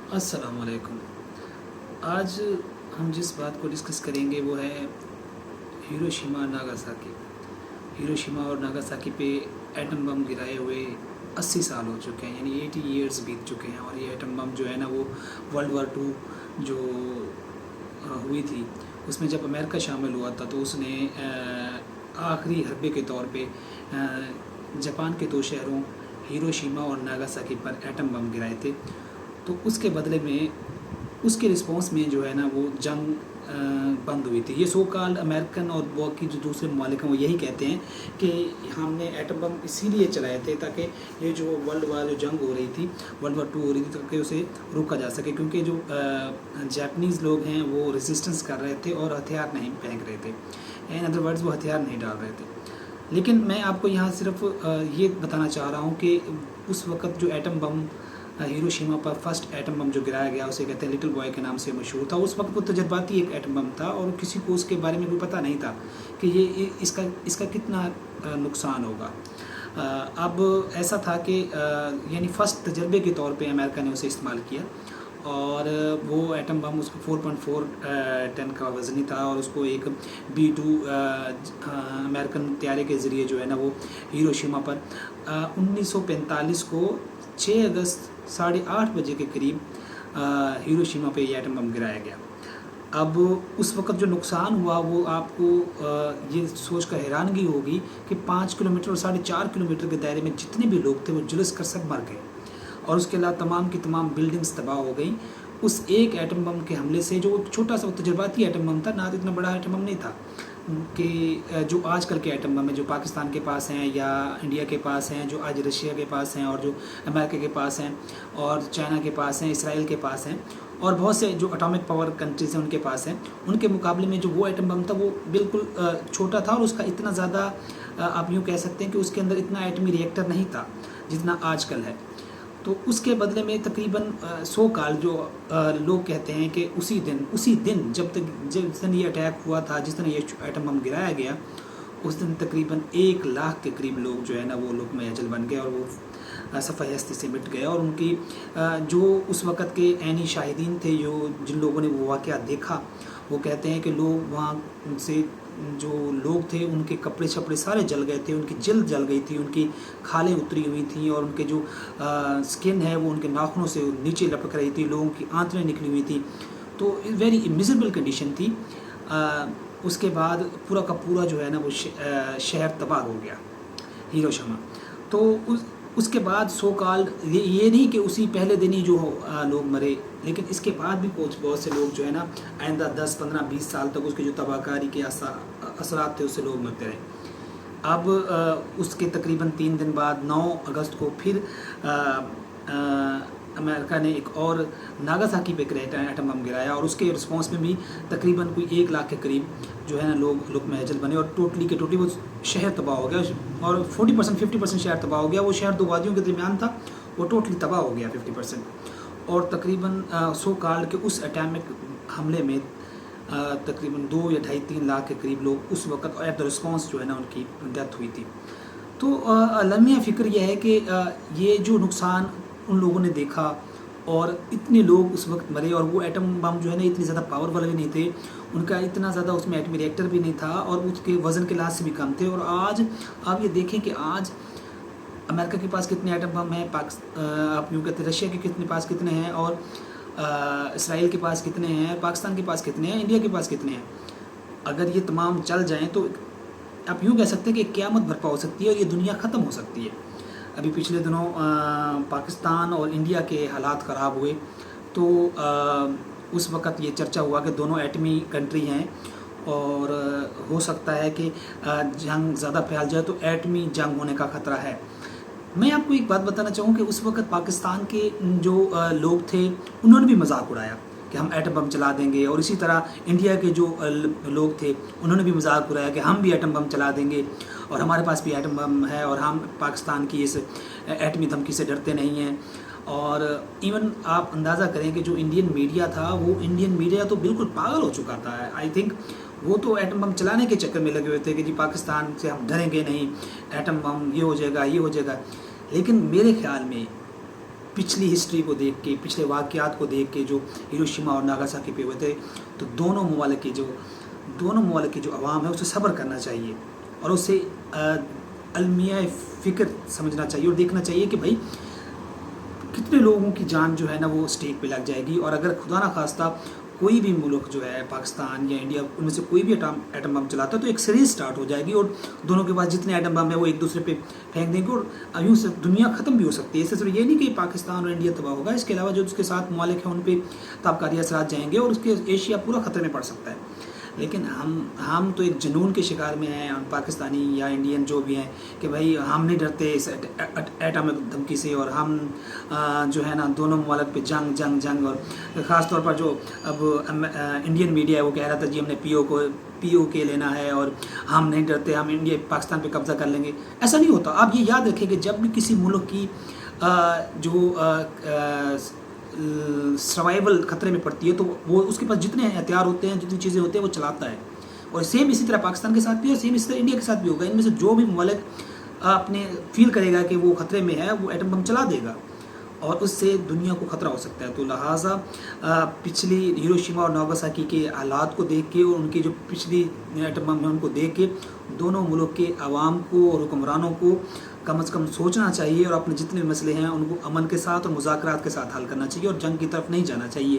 अस्सलाम वालेकुम। आज हम जिस बात को डिस्कस करेंगे वो है हिरोशिमा नागासाकी। हिरोशिमा और नागासाकी पे एटम बम गिराए हुए 80 साल हो चुके हैं, यानी 80 ईयर्स बीत चुके हैं। और ये एटम बम जो है ना वो वर्ल्ड वार टू जो हुई थी उसमें जब अमेरिका शामिल हुआ था तो उसने आखिरी हरबे के तौर पे जापान के दो शहरों हिरोशिमा और नागासाकी पर एटम बम गिराए थे। तो उसके बदले में उसके रिस्पॉन्स में जो है ना वो जंग बंद हुई थी। ये सो कॉल्ड अमेरिकन और बाकी जो दूसरे ममालिक हैं वो यही कहते हैं कि हमने एटम बम इसीलिए चलाए थे ताकि ये जो वर्ल्ड वार जो जंग हो रही थी, वर्ल्ड वार टू हो रही थी, ताकि उसे रोका जा सके, क्योंकि जो जापानीज़ लोग हैं वो रेजिस्टेंस कर रहे थे और हथियार नहीं फेंक रहे थे। इन अदर वर्ड्स वो हथियार नहीं डाल रहे थे। लेकिन मैं आपको यहाँ सिर्फ ये बताना चाह रहा हूँ कि उस वक़्त जो एटम बम हिरोशिमा पर फर्स्ट एटम बम जो गिराया गया उसे कहते हैं लिटिल बॉय के नाम से मशहूर था। उस वक्त वो तजर्बाती एक एटम बम था और किसी को उसके बारे में कोई पता नहीं था कि ये इसका कितना नुकसान होगा। अब ऐसा था कि यानी फ़र्स्ट तजर्बे के तौर पे अमेरिका ने उसे इस्तेमाल किया और वो एटम बम उसको 4.4 टन का वज़नी था और उसको एक B-2 अमेरिकन तैयारे के ज़रिए जो है ना वो हिरोशिमा पर 1945 को 6 अगस्त 8:30 बजे के करीब हिरोशिमा पे ये एटम बम गिराया गया। अब उस वक़्त जो नुकसान हुआ वो आपको ये सोच कर हैरानगी होगी कि 5 किलोमीटर और 4.5 किलोमीटर के दायरे में जितने भी लोग थे वो झुलस कर सब मर गए और उसके अलावा तमाम की तमाम बिल्डिंग्स तबाह हो गई उस एक एटम बम के हमले से। जो छोटा सा तजर्बाती एटम बम था, ना तो इतना बड़ा एटम बम नहीं था कि जो आजकल के एटम बम है जो पाकिस्तान के पास हैं या इंडिया के पास हैं, जो आज रशिया के पास हैं और जो अमेरिका के पास हैं और चाइना के पास हैं, इसराइल के पास हैं और बहुत से जो एटॉमिक पावर कंट्रीज़ हैं उनके पास हैं। उनके मुकाबले में जो वो एटम बम था वो बिल्कुल छोटा था और उसका इतना ज़्यादा आप यूँ कह सकते हैं कि उसके अंदर इतना एटमी रिएक्टर नहीं था जितना आजकल है। तो उसके बदले में तकरीबन 100 काल जो लोग कहते हैं कि उसी दिन जिस दिन ये अटैक हुआ था, जिस दिन ये एटम बम गिराया गया, उस दिन तकरीबन 1 लाख के करीब लोग जो है ना वो लोकमय अजल बन गए और वो सफ़ाई हस्ती से मिट गए। और उनकी जो उस वक़्त के ऐनी शाहिदीन थे, जिन लोगों ने वो वाक़या देखा, वो कहते हैं कि लोग वहाँ से जो लोग थे उनके कपड़े शपड़े सारे जल गए थे, उनकी जल्द जल गई थी, उनकी खालें उतरी हुई थी और उनके जो स्किन है वो उनके नाखूनों से नीचे लपक रही थी, लोगों की आंतें निकली हुई थी। तो वेरी मिजरेबल कंडीशन थी। उसके बाद पूरा का पूरा जो है ना वो शहर तबाह हो गया हिरोशिमा। तो उसके बाद सो कॉल्ड ये नहीं कि उसी पहले दिन ही जो लोग मरे, लेकिन इसके बाद भी बहुत से लोग जो है ना आइंदा 10, 15, 20 साल तक उसके जो तबाहकारी के असरात थे उससे लोग मरते रहे। अब उसके तकरीबन 3 दिन बाद 9 अगस्त को फिर अमेरिका ने एक और नागासाकी पे एटम बम गिराया और उसके रिस्पॉन्स में भी तकरीबन कोई 1 लाख के करीब जो है ना लोग लोकमय अजल बने और टोटली वो शहर तबाह हो गया और 40% 50% शहर तबाह हो गया। वो शहर 2 वादियों के दरमियान था, वो टोटली तबाह हो गया 50%। और तकरीबन सो कॉल्ड के उस एटॉमिक हमले में तकरीबन 2 या 2.5-3 लाख के करीब लोग उस वक्त एट द रिस्पॉन्स जो है ना उनकी डेथ हुई थी। तो लम्हा फ़िक्र यह है कि ये जो नुकसान उन लोगों ने देखा और इतने लोग उस वक्त मरे और वो एटम बम जो है ना इतनी ज़्यादा पावर वाले भी नहीं थे, उनका इतना ज़्यादा उसमें एटमी रिएक्टर भी नहीं था और उसके वज़न के लिहाज से भी कम थे। और आज आप ये देखें कि आज अमेरिका के पास कितने एटम बम हैं, आप यूँ कहते हैं रशिया के पास कितने हैं और इसराइल के पास कितने हैं, पाकिस्तान के पास कितने हैं, इंडिया के पास कितने हैं। अगर ये तमाम चल जाएँ तो आप यूँ कह सकते हैं कि क़यामत बर्पा हो सकती है और ये दुनिया ख़त्म हो सकती है। अभी पिछले दिनों पाकिस्तान और इंडिया के हालात ख़राब हुए तो उस वक़्त ये चर्चा हुआ कि दोनों एटमी कंट्री हैं और हो सकता है कि जंग ज़्यादा फैल जाए तो एटमी जंग होने का ख़तरा है। मैं आपको एक बात बताना चाहूँ कि उस वक़्त पाकिस्तान के जो लोग थे उन्होंने भी मजाक उड़ाया कि हम एटम बम चला देंगे और इसी तरह इंडिया के जो लोग थे उन्होंने भी मजाक उड़ाया कि हम भी एटम बम चला देंगे और हमारे पास भी एटम बम है और हम पाकिस्तान की इस एटमी धमकी से डरते नहीं हैं। और इवन आप अंदाज़ा करें कि जो इंडियन मीडिया था वो इंडियन मीडिया तो बिल्कुल पागल हो चुका था। आई थिंक वो तो एटम बम चलाने के चक्कर में लगे हुए थे कि जी पाकिस्तान से हम डरेंगे नहीं, एटम बम ये हो जाएगा ये हो जाएगा। लेकिन मेरे ख्याल में پچھلی ہسٹری کو دیکھ کے، پچھلے واقعات کو دیکھ کے جو ہیروشیما اور ناگاساکی پہ ہوئے تھے، تو دونوں ممالک کی جو عوام ہے اسے صبر کرنا چاہیے اور اسے المیہ فکر سمجھنا چاہیے اور دیکھنا چاہیے کہ بھائی کتنے لوگوں کی جان جو ہے نا وہ اسٹیک پہ لگ جائے گی، اور اگر خدا نہ خواستہ کوئی بھی ملک جو ہے پاکستان یا انڈیا ان میں سے کوئی بھی ایٹم بم چلاتا ہے تو ایک سیریز سٹارٹ ہو جائے گی، اور دونوں کے پاس جتنے ایٹم بم ہیں وہ ایک دوسرے پہ پھینک دیں گے اور یوں سے دنیا ختم بھی ہو سکتی ہے۔ اس سے صرف یہ نہیں کہ پاکستان اور انڈیا تباہ ہوگا، اس کے علاوہ جو اس کے ساتھ ممالک ہیں ان پہ تابکاری اثرات جائیں گے اور اس کے ایشیا پورا خطرے میں پڑ سکتا ہے۔ لیکن ہم تو ایک جنون کے شکار میں ہیں، پاکستانی یا انڈین جو بھی ہیں، کہ بھائی ہم نہیں ڈرتے اس ایٹمک دھمکی سے، اور ہم جو ہے نا دونوں ممالک پہ جنگ اور خاص طور پر جو اب انڈین میڈیا ہے وہ کہہ رہا تھا جی ہم نے پی او کے لینا ہے اور ہم نہیں ڈرتے، ہم انڈیا پاکستان پہ قبضہ کر لیں گے۔ ایسا نہیں ہوتا۔ آپ یہ یاد رکھیں کہ جب بھی کسی ملک کی جو سروائیول خطرے میں پڑتی ہے تو وہ اس کے پاس جتنے ہتھیار ہوتے ہیں، جتنی چیزیں ہوتی ہیں وہ چلاتا ہے، اور سیم اسی طرح پاکستان کے ساتھ بھی اور سیم اسی طرح انڈیا کے ساتھ بھی ہوگا۔ ان میں سے جو بھی ممالک اپنے فیل کرے گا کہ وہ خطرے میں ہے وہ ایٹم بم چلا دے گا، اور اس سے دنیا کو خطرہ ہو سکتا ہے۔ تو لہٰذا پچھلی ہیروشیما اور ناگاساکی کے حالات کو دیکھ کے اور ان کی جو پچھلی ایٹم بم ہیں ان کو دیکھ کے دونوں ملک کے عوام کو اور حکمرانوں کو کم از کم سوچنا چاہیے اور اپنے جتنے مسئلے ہیں ان کو امن کے ساتھ اور مذاکرات کے ساتھ حل کرنا چاہیے اور جنگ کی طرف نہیں جانا چاہیے۔